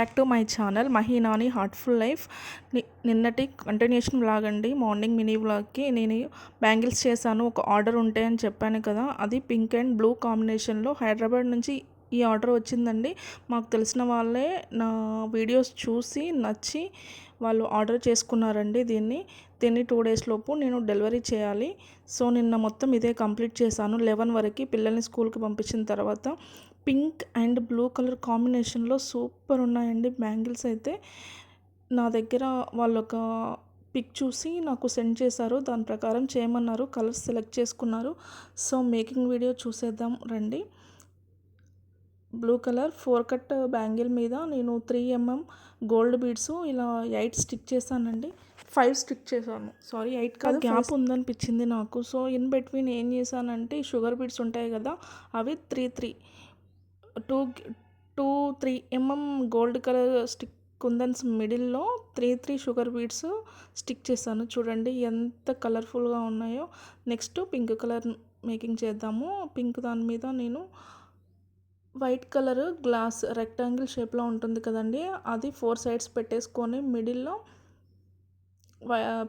Back to my channel మహీనాని heartful life. నిన్నటి continuation vlog అండి. మార్నింగ్ మినీ వ్లాగ్కి నేను బ్యాంగిల్స్ చేశాను. ఒక ఆర్డర్ ఉంటాయని చెప్పాను కదా, అది పింక్ అండ్ బ్లూ కాంబినేషన్లో హైదరాబాద్ నుంచి ఈ ఆర్డర్ వచ్చిందండి. మాకు తెలిసిన వాళ్ళే నా వీడియోస్ చూసి నచ్చి వాళ్ళు ఆర్డర్ చేసుకున్నారండి. దీన్ని 2 days లోపు నేను డెలివరీ చేయాలి. సో నిన్న మొత్తం ఇదే కంప్లీట్ చేశాను. 11 వరకు పిల్లల్ని స్కూల్కి పంపించిన తర్వాత పింక్ అండ్ బ్లూ కలర్ కాంబినేషన్లో సూపర్ ఉన్నాయండి బ్యాంగిల్స్ అయితే. నా దగ్గర వాళ్ళు ఒక పిక్ చూసి నాకు సెండ్ చేశారు, దాని ప్రకారం చేయమన్నారు. కలర్స్ సెలెక్ట్ చేసుకున్నారు. సో మేకింగ్ వీడియో చూసేద్దాం రండి. బ్లూ కలర్ 4 కట్ బ్యాంగిల్ మీద నేను 3 mm గోల్డ్ బీడ్స్ ఇలా 8 స్టిక్ చేశానండి. 5 స్టిక్ చేశాను, సారీ 8 కాదు, గ్యాప్ ఉందనిపించింది నాకు. సో ఇన్ బిట్వీన్ ఏం చేశానంటే షుగర్ బీడ్స్ ఉంటాయి కదా, అవి 3 mm గోల్డ్ కలర్ స్టిక్ కుందన్స్ మిడిల్లో 3 షుగర్ బీడ్స్ స్టిక్ చేశాను. చూడండి ఎంత కలర్ఫుల్గా ఉన్నాయో. నెక్స్ట్ పింక్ కలర్ మేకింగ్ చేద్దాము. పింక్ దాని మీద నేను వైట్ కలర్ గ్లాస్ రెక్టాంగిల్ షేప్లో ఉంటుంది కదండి, అది 4 sides పెట్టేసుకొని మిడిల్లో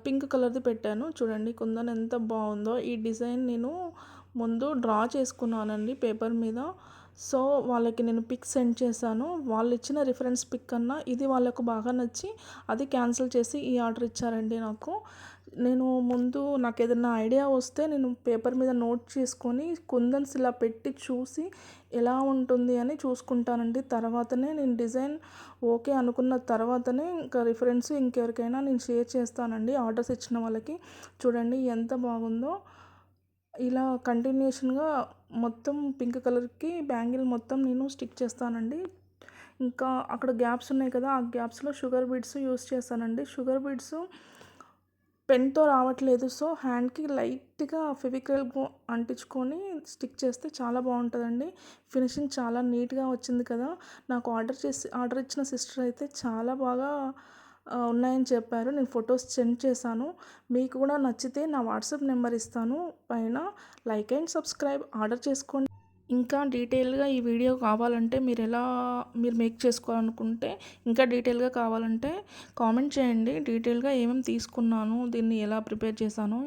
పింక్ కలర్ది పెట్టాను. చూడండి కుందన్ ఎంత బాగుందో. ఈ డిజైన్ నేను ముందు డ్రా చేసుకున్నానండి పేపర్ మీద. సో వాళ్ళకి నేను పిక్ సెండ్ చేశాను. వాళ్ళు ఇచ్చిన రిఫరెన్స్ పిక్ కన్నా ఇది వాళ్ళకు బాగా నచ్చి అది క్యాన్సిల్ చేసి ఈ ఆర్డర్ ఇచ్చారండి నాకు. నేను ముందు నాకు ఏదైనా ఐడియా వస్తే నేను పేపర్ మీద నోట్ చేసుకొని కుందన్స్ ఇలా పెట్టి చూసి ఎలా ఉంటుంది అని చూసుకుంటానండి. తర్వాతనే నేను డిజైన్ ఓకే అనుకున్న తర్వాతనే ఇంకా రిఫరెన్స్ ఇంకెవరికైనా నేను షేర్ చేస్తానండి, ఆర్డర్స్ ఇచ్చిన వాళ్ళకి. చూడండి ఎంత బాగుందో. ఇలా కంటిన్యూషన్గా మొత్తం పింక్ కలర్కి బ్యాంగిల్ మొత్తం నేను స్టిక్ చేస్తానండి. ఇంకా అక్కడ గ్యాప్స్ ఉన్నాయి కదా, ఆ గ్యాప్స్లో షుగర్ బీడ్స్ యూస్ చేస్తానండి. షుగర్ బీడ్స్ పెన్తో రావట్లేదు, సో హ్యాండ్కి లైట్గా ఫెవిక్రిల్ అంటించుకొని స్టిక్ చేస్తే చాలా బాగుంటుందండి. ఫినిషింగ్ చాలా నీట్గా వచ్చింది కదా. నాకు ఆర్డర్ ఇచ్చిన సిస్టర్ అయితే చాలా బాగా ఉన్నాయని చెప్పారు. నేను ఫొటోస్ సెండ్ చేశాను. మీకు కూడా నచ్చితే నా వాట్సాప్ నెంబర్ ఇస్తాను పైన. లైక్ అండ్ సబ్స్క్రైబ్, ఆర్డర్ చేసుకోండి. ఇంకా డీటెయిల్గా ఈ వీడియో కావాలంటే మీరు మేక్ చేసుకోవాలనుకుంటే, ఇంకా డీటెయిల్గా కావాలంటే కామెంట్ చేయండి. డీటెయిల్గా ఏమేమి తీసుకున్నాను, దీన్ని ఎలా ప్రిపేర్ చేశాను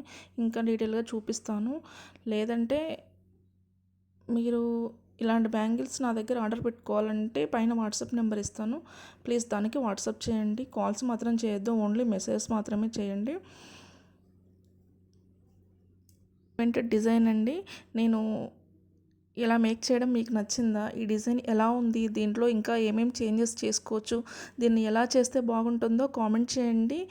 ఇంకా డీటెయిల్గా చూపిస్తాను. లేదంటే మీరు ఇలాంటి బ్యాంగిల్స్ నా దగ్గర ఆర్డర్ పెట్టుకోవాలంటే పైన వాట్సాప్ నెంబర్ ఇస్తాను. ప్లీజ్ దానికి వాట్సాప్ చేయండి. కాల్స్ మాత్రం చేయొద్దు, ఓన్లీ మెసేజ్ మాత్రమే చేయండి. డిజైన్ అండి. నేను ఇలా మేక్ చేయడం మీకు నచ్చిందా? ఈ డిజైన్ ఎలా ఉంది? దీంట్లో ఇంకా ఏమేమి చేంజెస్ చేసుకోవచ్చు, దీన్ని ఎలా చేస్తే బాగుంటుందో కామెంట్ చేయండి.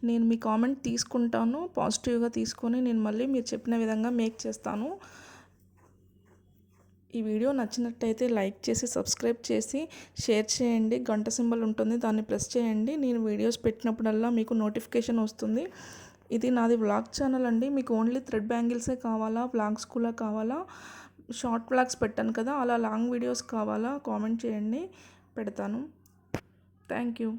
నేను మీ కామెంట్ తీసుకుంటాను, పాజిటివ్గా తీసుకొని నేను మళ్ళీ మీరు చెప్పిన విధంగా మేక్ చేస్తాను. ఈ వీడియో నచ్చినట్టయితే లైక్ చేసి సబ్స్క్రైబ్ చేసి షేర్ చేయండి. గంట సింబల్ ఉంటుంది, దాన్ని ప్రెస్ చేయండి. నేను వీడియోస్ పెట్టినప్పుడల్లా మీకు నోటిఫికేషన్ వస్తుంది. ఇది నాది వ్లాగ్ ఛానల్ అండి. మీకు ఓన్లీ థ్రెడ్ బ్యాంగిల్సే కావాలా, వ్లాగ్స్ కూడా కావాలా, షార్ట్ వ్లాగ్స్ పెట్టాను కదా అలా లాంగ్ వీడియోస్ కావాలా, కామెంట్ చేయండి, పెడతాను. Thank you.